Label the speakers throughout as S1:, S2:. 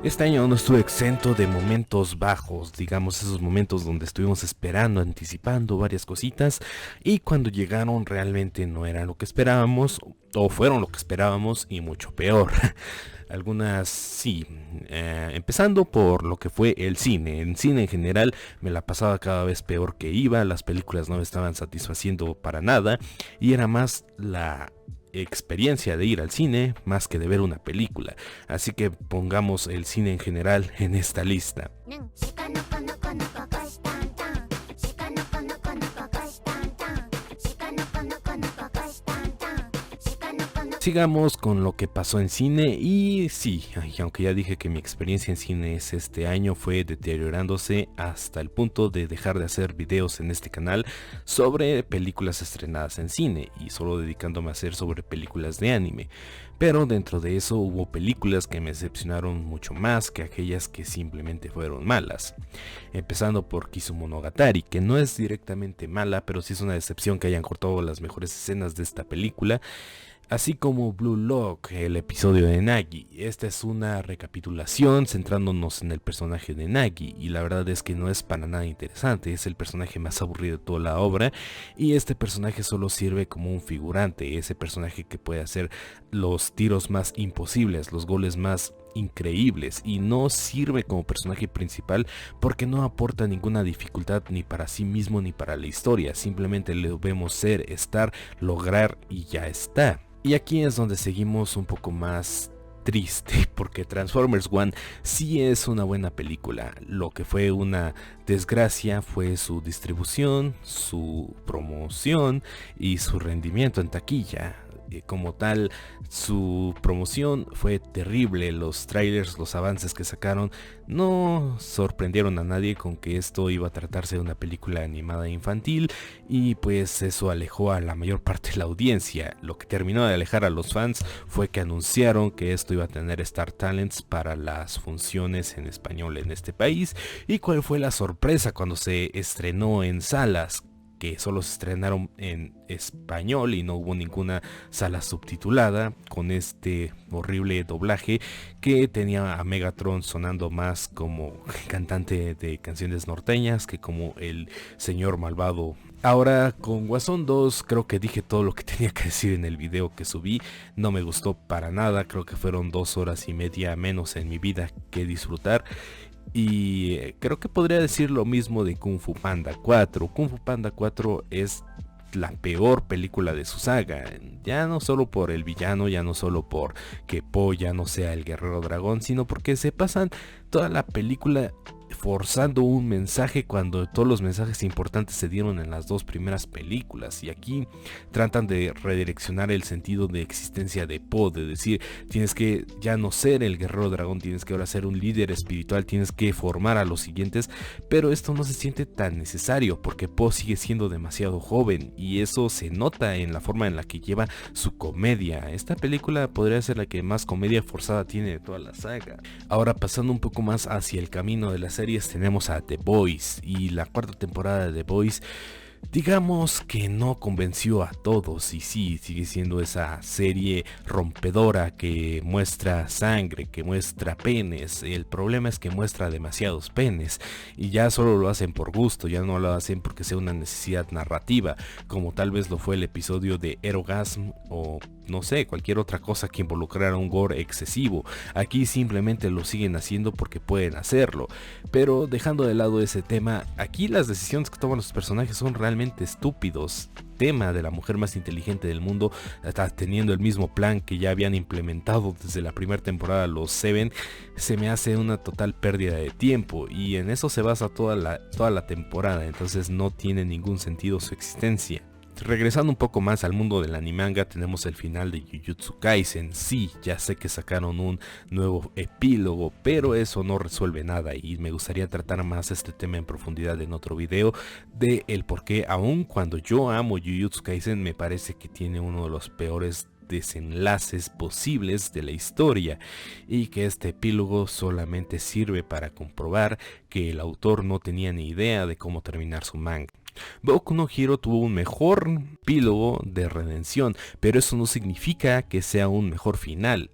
S1: Este año no estuve exento de momentos bajos, digamos esos momentos donde estuvimos esperando, anticipando varias cositas y cuando llegaron realmente no eran lo que esperábamos o fueron lo que esperábamos y mucho peor. Algunas sí, empezando por lo que fue el cine. En cine en general me la pasaba cada vez peor que iba, las películas no me estaban satisfaciendo para nada y era más la experiencia de ir al cine más que de ver una película. Así que pongamos el cine en general en esta lista. Sigamos con lo que pasó en cine y sí, aunque ya dije que mi experiencia en cine este año fue deteriorándose hasta el punto de dejar de hacer videos en este canal sobre películas estrenadas en cine y solo dedicándome a hacer sobre películas de anime. Pero dentro de eso hubo películas que me decepcionaron mucho más que aquellas que simplemente fueron malas. Empezando por Kizumonogatari, que no es directamente mala, pero sí es una decepción que hayan cortado las mejores escenas de esta película. Así como Blue Lock, el episodio de Nagi. Esta es una recapitulación centrándonos en el personaje de Nagi y la verdad es que no es para nada interesante, es el personaje más aburrido de toda la obra y este personaje solo sirve como un figurante, ese personaje que puede hacer los tiros más imposibles, los goles más increíbles y no sirve como personaje principal porque no aporta ninguna dificultad ni para sí mismo ni para la historia, simplemente le vemos ser, estar, lograr y ya está. Y aquí es donde seguimos un poco más triste porque Transformers One sí es una buena película. Lo que fue una desgracia fue su distribución, su promoción y su rendimiento en taquilla. Como tal, su promoción fue terrible, los trailers, los avances que sacaron no sorprendieron a nadie con que esto iba a tratarse de una película animada infantil y pues eso alejó a la mayor parte de la audiencia. Lo que terminó de alejar a los fans fue que anunciaron que esto iba a tener Star Talents para las funciones en español en este país. ¿Y cuál fue la sorpresa cuando se estrenó en salas? Que solo se estrenaron en español y no hubo ninguna sala subtitulada con este horrible doblaje que tenía a Megatron sonando más como cantante de canciones norteñas que como el señor malvado. Ahora con Guasón 2 creo que dije todo lo que tenía que decir en el video que subí, no me gustó para nada, creo que fueron 2 horas y media menos en mi vida que disfrutar. Y creo que podría decir lo mismo de Kung Fu Panda 4. Kung Fu Panda 4 es la peor película de su saga. Ya no solo por el villano, ya no solo por que Po ya no sea el guerrero dragón, sino porque se pasan toda la película forzando un mensaje cuando todos los mensajes importantes se dieron en las dos primeras películas y aquí tratan de redireccionar el sentido de existencia de Po, de decir tienes que ya no ser el guerrero dragón, tienes que ahora ser un líder espiritual, tienes que formar a los siguientes, pero esto no se siente tan necesario porque Po sigue siendo demasiado joven y eso se nota en la forma en la que lleva su comedia. Esta película podría ser la que más comedia forzada tiene de toda la saga. Ahora pasando un poco más hacia el camino de la serie, tenemos a The Boys y la cuarta temporada de The Boys digamos que no convenció a todos y sí, sigue siendo esa serie rompedora que muestra sangre, que muestra penes. El problema es que muestra demasiados penes y ya solo lo hacen por gusto, ya no lo hacen porque sea una necesidad narrativa, como tal vez lo fue el episodio de Erogasm o no sé, cualquier otra cosa que involucrara un gore excesivo. Aquí simplemente lo siguen haciendo porque pueden hacerlo. Pero dejando de lado ese tema, aquí las decisiones que toman los personajes son realmente estúpidos. Tema de la mujer más inteligente del mundo está teniendo el mismo plan que ya habían implementado desde la primera temporada los Seven, se me hace una total pérdida de tiempo y en eso se basa toda la temporada, entonces no tiene ningún sentido su existencia. Regresando un poco más al mundo del animanga, tenemos el final de Jujutsu Kaisen. Sí, ya sé que sacaron un nuevo epílogo, pero eso no resuelve nada y me gustaría tratar más este tema en profundidad en otro video de el por qué, aun cuando yo amo Jujutsu Kaisen, me parece que tiene uno de los peores desenlaces posibles de la historia y que este epílogo solamente sirve para comprobar que el autor no tenía ni idea de cómo terminar su manga. Boku no Hero tuvo un mejor epílogo de redención, pero eso no significa que sea un mejor final.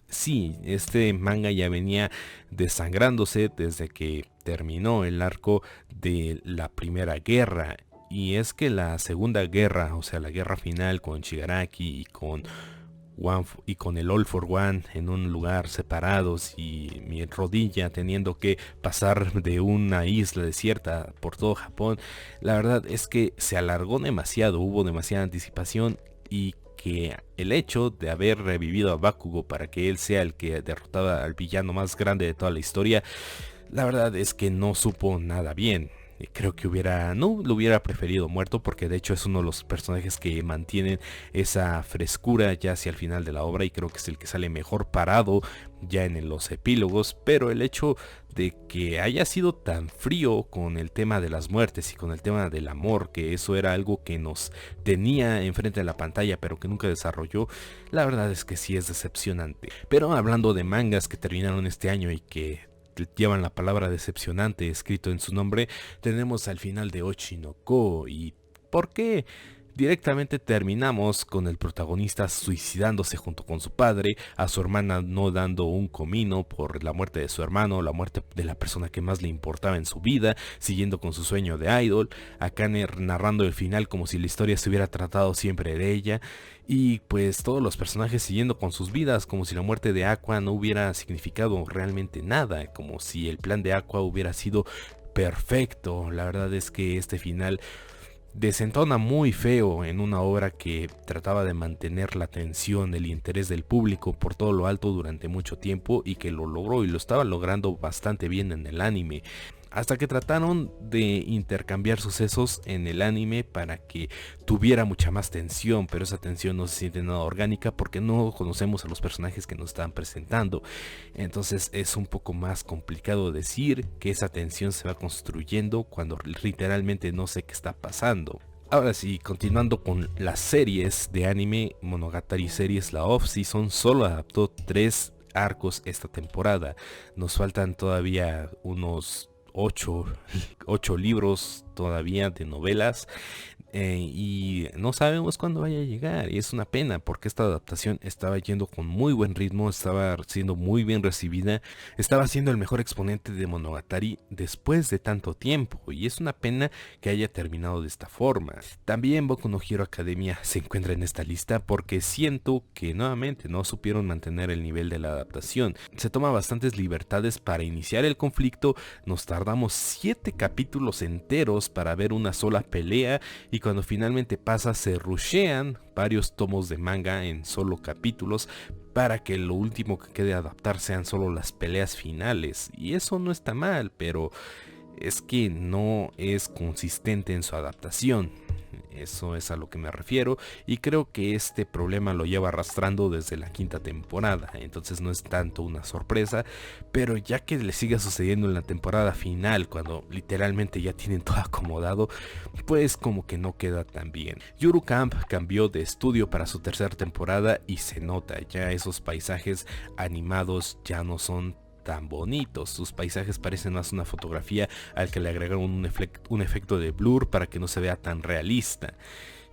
S1: Sí, este manga ya venía desangrándose desde que terminó el arco de la Primera Guerra. Y es que la Segunda Guerra, o sea, la guerra final con Shigaraki y con el All for One en un lugar separados, y mi rodilla teniendo que pasar de una isla desierta por todo Japón, la verdad es que se alargó demasiado, hubo demasiada anticipación, y que el hecho de haber revivido a Bakugo para que él sea el que derrotaba al villano más grande de toda la historia, la verdad es que no supo nada bien. Creo que no lo hubiera preferido muerto, porque de hecho es uno de los personajes que mantienen esa frescura ya hacia el final de la obra, y creo que es el que sale mejor parado ya en los epílogos. Pero el hecho de que haya sido tan frío con el tema de las muertes y con el tema del amor, que eso era algo que nos tenía enfrente de la pantalla pero que nunca desarrolló, la verdad es que sí es decepcionante. Pero hablando de mangas que terminaron este año y que llevan la palabra decepcionante escrito en su nombre, tenemos al final de Oshinoko. ¿Y por qué? Directamente terminamos con el protagonista suicidándose junto con su padre, a su hermana no dando un comino por la muerte de su hermano, la muerte de la persona que más le importaba en su vida, siguiendo con su sueño de idol, a Kane narrando el final como si la historia se hubiera tratado siempre de ella, y pues todos los personajes siguiendo con sus vidas como si la muerte de Aqua no hubiera significado realmente nada, como si el plan de Aqua hubiera sido perfecto. La verdad es que este final desentona muy feo en una obra que trataba de mantener la atención, el interés del público por todo lo alto durante mucho tiempo, y que lo logró, y lo estaba logrando bastante bien en el anime. Hasta que trataron de intercambiar sucesos en el anime para que tuviera mucha más tensión, pero esa tensión no se siente nada orgánica porque no conocemos a los personajes que nos están presentando. Entonces es un poco más complicado decir que esa tensión se va construyendo cuando literalmente no sé qué está pasando. Ahora sí, continuando con las series de anime, Monogatari Series la Off-Season solo adaptó 3 arcos esta temporada. Nos faltan todavía unos 8 libros todavía de novelas, y no sabemos cuándo vaya a llegar, y es una pena porque esta adaptación estaba yendo con muy buen ritmo, estaba siendo muy bien recibida, estaba siendo el mejor exponente de Monogatari después de tanto tiempo, y es una pena que haya terminado de esta forma. También Boku no Hero Academia se encuentra en esta lista porque siento que nuevamente no supieron mantener el nivel de la adaptación. Se toma bastantes libertades para iniciar el conflicto, nos tardamos 7 capítulos enteros para ver una sola pelea, y cuando finalmente pasa se rushean varios tomos de manga en solo capítulos para que lo último que quede adaptar sean solo las peleas finales. Y eso no está mal, pero es que no es consistente en su adaptación. Eso es a lo que me refiero, y creo que este problema lo lleva arrastrando desde la 5ª temporada, entonces no es tanto una sorpresa, pero ya que le siga sucediendo en la temporada final, cuando literalmente ya tienen todo acomodado, pues como que no queda tan bien. Yuru Camp cambió de estudio para su 3ª temporada y se nota, ya esos paisajes animados ya no son tan bonitos, sus paisajes parecen más una fotografía al que le agregaron un efecto de blur para que no se vea tan realista.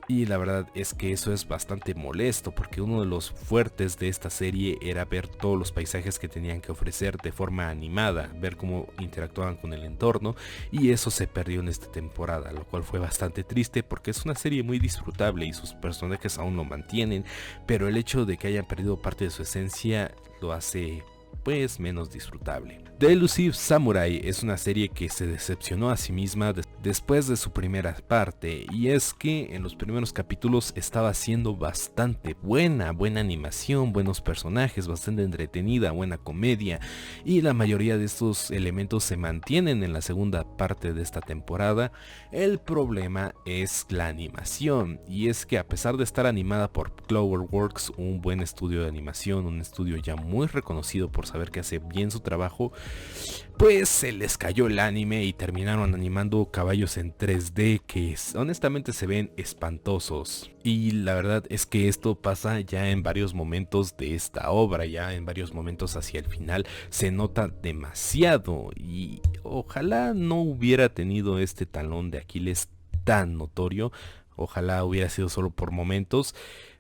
S1: Y la verdad es que eso es bastante molesto, porque uno de los fuertes de esta serie era ver todos los paisajes que tenían que ofrecer de forma animada, ver cómo interactuaban con el entorno, y eso se perdió en esta temporada, lo cual fue bastante triste porque es una serie muy disfrutable y sus personajes aún lo mantienen, pero el hecho de que hayan perdido parte de su esencia lo hace pues menos disfrutable. The Elusive Samurai es una serie que se decepcionó a sí misma después de su primera parte, y es que en los primeros capítulos estaba siendo bastante buena animación, buenos personajes, bastante entretenida, buena comedia, y la mayoría de estos elementos se mantienen en la segunda parte de esta temporada. El problema es la animación, y es que a pesar de estar animada por Cloverworks, un buen estudio de animación, un estudio ya muy reconocido por saber que hace bien su trabajo, pues se les cayó el anime y terminaron animando caballos en 3D que honestamente se ven espantosos. Y la verdad es que esto pasa ya en varios momentos de esta obra, ya en varios momentos hacia el final se nota demasiado, y ojalá no hubiera tenido este talón de Aquiles tan notorio, ojalá hubiera sido solo por momentos.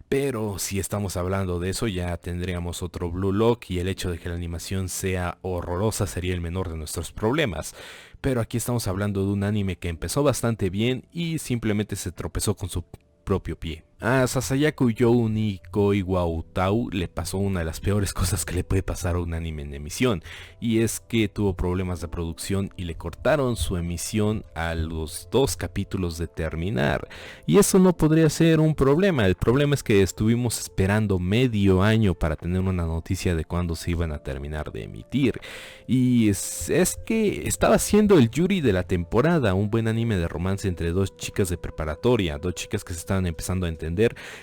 S1: Pero si estamos hablando de eso, ya tendríamos otro Blue Lock, y el hecho de que la animación sea horrorosa sería el menor de nuestros problemas. Pero aquí estamos hablando de un anime que empezó bastante bien y simplemente se tropezó con su propio pie. A Sasayaku You ni Koi wa Utau le pasó una de las peores cosas que le puede pasar a un anime en emisión, y es que tuvo problemas de producción y le cortaron su emisión a los 2 capítulos de terminar. Y eso no podría ser un problema. El problema es que estuvimos esperando medio año para tener una noticia de cuándo se iban a terminar de emitir. Y es que estaba siendo el Yuri de la temporada, un buen anime de romance entre dos chicas de preparatoria, dos chicas que se estaban empezando a entender,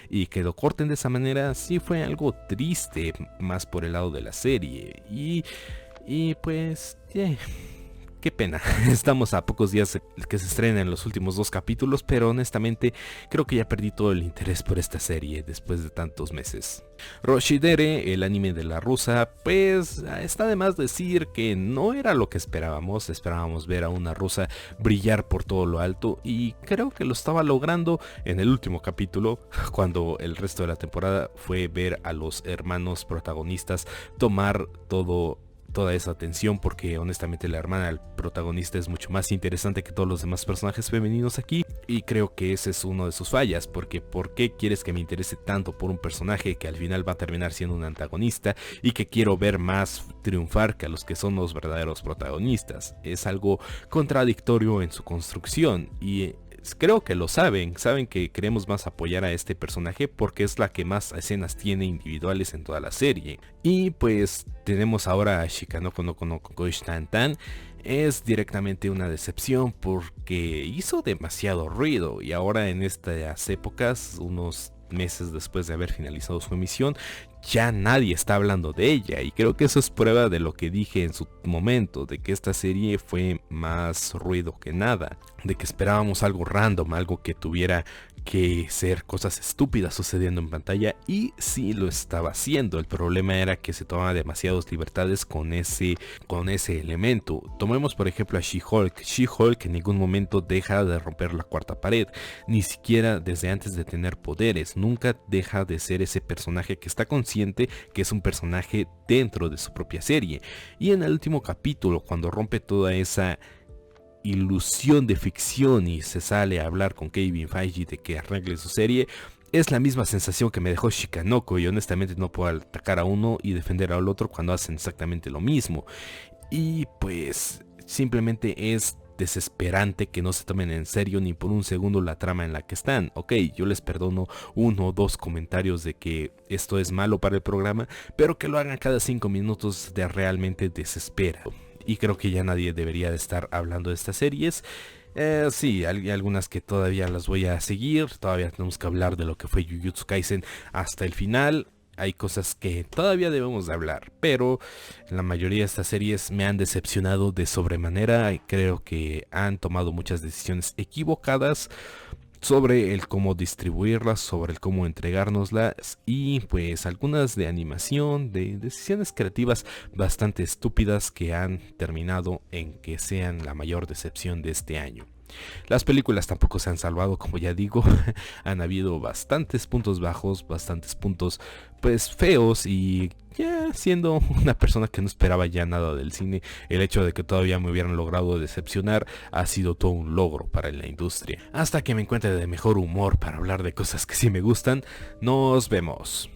S1: y que lo corten de esa manera sí fue algo triste, más por el lado de la serie. Y pues qué pena. Estamos a pocos días de que se estrenen los últimos 2 capítulos, pero honestamente creo que ya perdí todo el interés por esta serie después de tantos meses. Roshidere, el anime de la rusa, pues está de más decir que no era lo que esperábamos. Esperábamos ver a una rusa brillar por todo lo alto, y creo que lo estaba logrando en el último capítulo, cuando el resto de la temporada fue ver a los hermanos protagonistas tomar toda esa atención, porque honestamente la hermana del protagonista es mucho más interesante que todos los demás personajes femeninos aquí, y creo que ese es uno de sus fallas, porque ¿por qué quieres que me interese tanto por un personaje que al final va a terminar siendo un antagonista y que quiero ver más triunfar que a los que son los verdaderos protagonistas? Es algo contradictorio en su construcción, y creo que lo saben que queremos más apoyar a este personaje porque es la que más escenas tiene individuales en toda la serie. Y pues tenemos ahora a Shikanoko no Kokoishi Tan. Es directamente una decepción porque hizo demasiado ruido, y ahora en estas épocas, unos meses después de haber finalizado su emisión, ya nadie está hablando de ella, y creo que eso es prueba de lo que dije en su momento, de que esta serie fue más ruido que nada, de que esperábamos algo random, algo que tuviera que ser cosas estúpidas sucediendo en pantalla, y sí lo estaba haciendo. El problema era que se tomaba demasiadas libertades con ese elemento. Tomemos por ejemplo a She-Hulk. She-Hulk en ningún momento deja de romper la cuarta pared, ni siquiera desde antes de tener poderes. Nunca deja de ser ese personaje que está consciente que es un personaje dentro de su propia serie. Y en el último capítulo, cuando rompe toda esa ilusión de ficción y se sale a hablar con Kevin Feige de que arregle su serie, es la misma sensación que me dejó Shikanoko, y honestamente no puedo atacar a uno y defender al otro cuando hacen exactamente lo mismo. Y pues simplemente es desesperante que no se tomen en serio ni por un segundo la trama en la que están. Ok, yo les perdono 1 o 2 comentarios de que esto es malo para el programa, pero que lo hagan cada 5 minutos de realmente desespera. Y creo que ya nadie debería de estar hablando de estas series. Sí, hay algunas que todavía las voy a seguir. Todavía tenemos que hablar de lo que fue Jujutsu Kaisen hasta el final. Hay cosas que todavía debemos de hablar, pero la mayoría de estas series me han decepcionado de sobremanera, y creo que han tomado muchas decisiones equivocadas sobre el cómo distribuirlas, sobre el cómo entregárnoslas, y pues algunas de animación, de decisiones creativas bastante estúpidas que han terminado en que sean la mayor decepción de este año. Las películas tampoco se han salvado, como ya digo. Han habido bastantes puntos bajos, bastantes puntos pues feos, y ya siendo una persona que no esperaba ya nada del cine, el hecho de que todavía me hubieran logrado decepcionar ha sido todo un logro para la industria. Hasta que me encuentre de mejor humor para hablar de cosas que sí me gustan, nos vemos.